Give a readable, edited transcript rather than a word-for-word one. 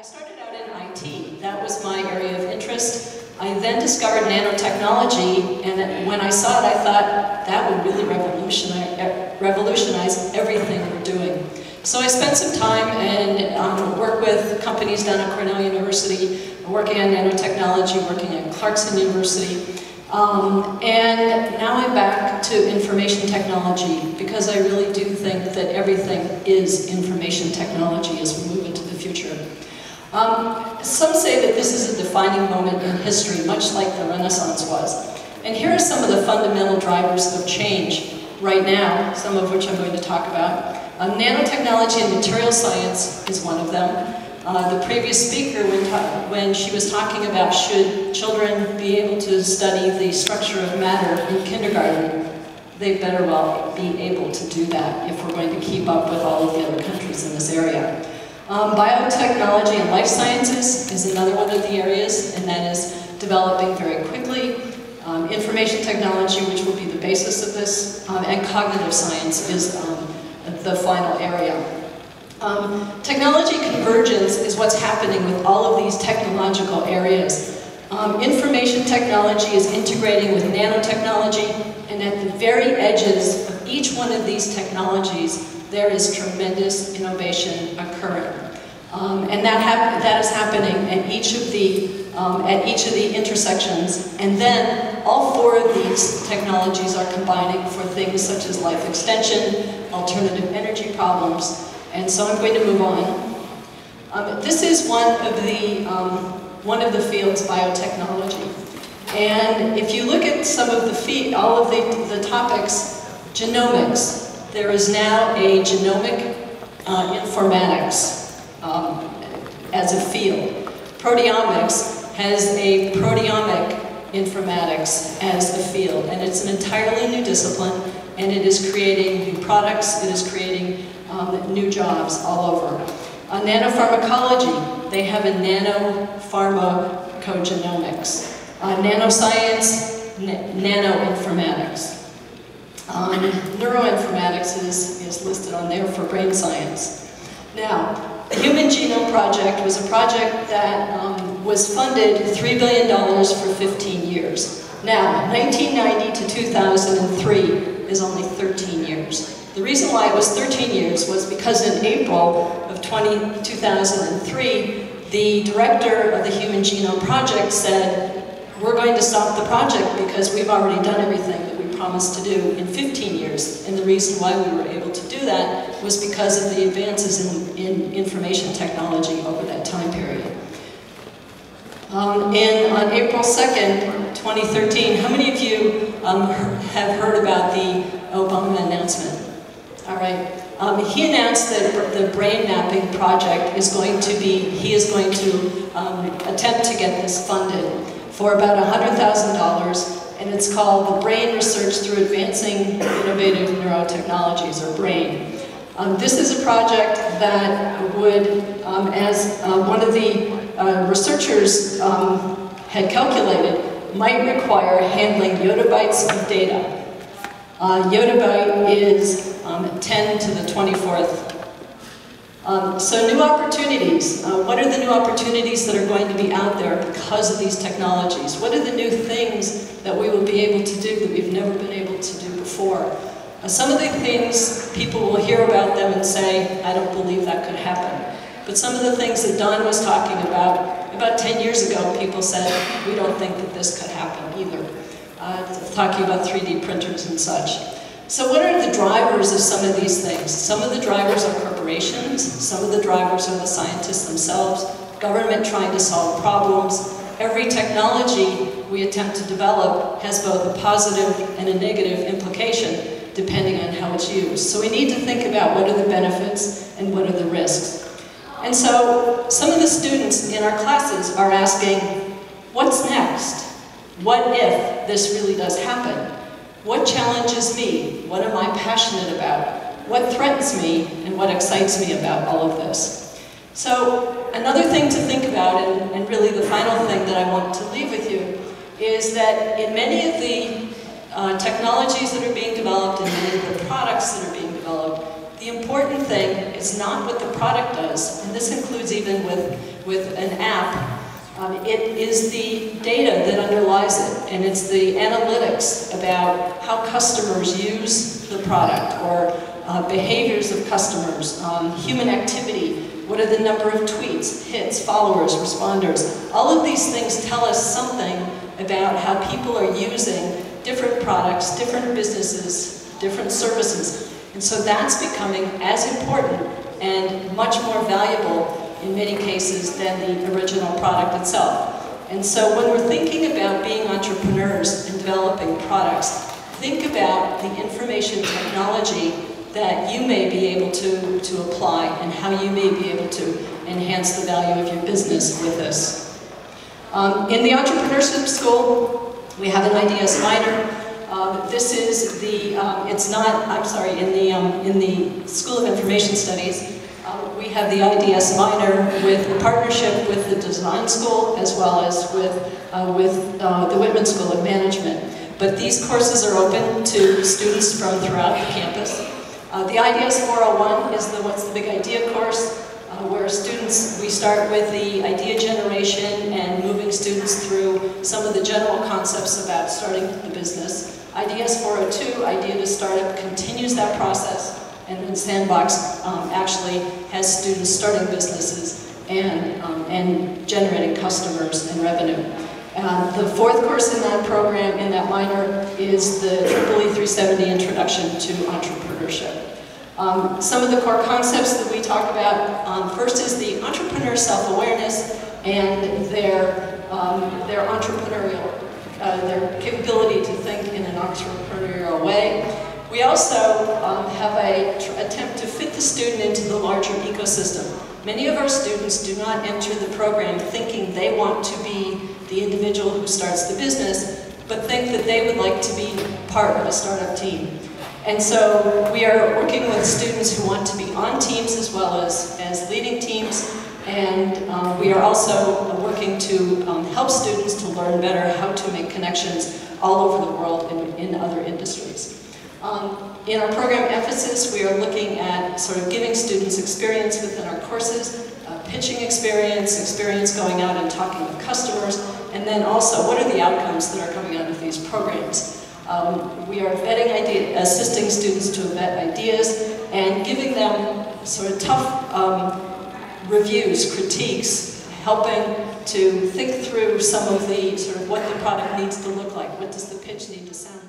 I started out in IT. That was my area of interest. I then discovered nanotechnology, and when I saw it, I thought that would really revolutionize everything we're doing. So I spent some time and worked with companies down at Cornell University, working on nanotechnology, working at Clarkson University. And now I'm back to information technology because I really do think that everything is information technology as we move into the future. Some say that this is a defining moment in history, much like the Renaissance was. And here are some of the fundamental drivers of change right now, some of which I'm going to talk about. Nanotechnology and material science is one of them. The previous speaker, when she was talking about should children be able to study the structure of matter in kindergarten, they better well be able to do that if we're going to keep up with all of the other countries in this area. Biotechnology and life sciences is another one of the areas, and that is developing very quickly. Information technology, which will be the basis of this, and cognitive science is the final area. Technology convergence is what's happening with all of these technological areas. Information technology is integrating with nanotechnology, and at the very edges of each one of these technologies, there is tremendous innovation occurring. And that is happening at each of the intersections, and then all four of these technologies are combining for things such as life extension, alternative energy problems, and so I'm going to move on. This is one of the fields, biotechnology. And if you look at some of all of the topics, genomics, there is now a genomic informatics as a field. Proteomics has a proteomic informatics as a field, and it's an entirely new discipline, and it is creating new products, it is creating new jobs all over. Nanopharmacology, they have a nanopharmacogenomics. Nanoscience, nanoinformatics. Neuroinformatics is listed on there for brain science. Now, the Human Genome Project was a project that was funded $3 billion for 15 years. Now, 1990 to 2003 is only 13 years. The reason why it was 13 years was because in April of 2003, the director of the Human Genome Project said, we're going to stop the project because we've already done everything that we promised to do in 15 years. And the reason why we were able to do that was because of the advances in information technology over that time period. On April 2nd, 2013, how many of you have heard about the Obama announcement? All right. He announced that the brain mapping project is going to attempt to get this funded for about $100,000, and it's called the Brain Research Through Advancing Innovative Neurotechnologies, or BRAIN. This is a project that would, as one of the researchers had calculated, might require handling yottabytes of data. Yottabyte is 10 to the 24th. So new opportunities. What are the new opportunities that are going to be out there because of these technologies? What are the new things that we will be able to do that we've never been able to do before? Some of the things, people will hear about them and say, I don't believe that could happen. But some of the things that Don was talking about 10 years ago, people said, we don't think that this could happen either. Talking about 3D printers and such. So what are the drivers of some of these things? Some of the drivers are corporations, some of the drivers are the scientists themselves, government trying to solve problems. Every technology we attempt to develop has both a positive and a negative implication, depending on how it's used. So we need to think about what are the benefits and what are the risks. And so some of the students in our classes are asking, what's next? What if this really does happen? What challenges me? What am I passionate about? What threatens me? And what excites me about all of this? So another thing to think about, and really the final thing that I want to leave with you, is that in many of the technologies that are being developed and many of the products that are being developed, the important thing is not what the product does, and this includes even with with an app. It is the data that underlies it, and it's the analytics about how customers use the product, or behaviors of customers, human activity, what are the number of tweets, hits, followers, responders. All of these things tell us something about how people are using different products, different businesses, different services. And so that's becoming as important and much more valuable in many cases than the original product itself. And so when we're thinking about being entrepreneurs and developing products, think about the information technology that you may be able to apply and how you may be able to enhance the value of your business with this. In the Entrepreneurship School, we have an IDS minor. This is the, in the School of Information Studies, we have the IDS minor with a partnership with the Design School as well as with the Whitman School of Management. But these courses are open to students from throughout the campus. The IDS 401 is the What's the Big Idea course, where students, we start with the idea generation and moving students through some of the general concepts about starting the business. IDS 402, Idea to Startup, continues that process. And then Sandbox actually has students starting businesses and generating customers and revenue. The fourth course in that program, in that minor, is the EEE 370 Introduction to Entrepreneurship. Some of the core concepts that we talk about, first is the entrepreneur self-awareness and their entrepreneurial, their capability to think in an entrepreneurial way. We also have an attempt to fit the student into the larger ecosystem. Many of our students do not enter the program thinking they want to be the individual who starts the business, but think that they would like to be part of a startup team. And so we are working with students who want to be on teams as well as leading teams, and we are also working to help students to learn better how to make connections all over the world in other industries. In our program emphasis, we are looking at sort of giving students experience within our courses, pitching experience going out and talking with customers, and then also what are the outcomes that are coming out of these programs. We are vetting assisting students to vet ideas and giving them sort of tough reviews, critiques, helping to think through some of the sort of what the product needs to look like, what does the pitch need to sound like.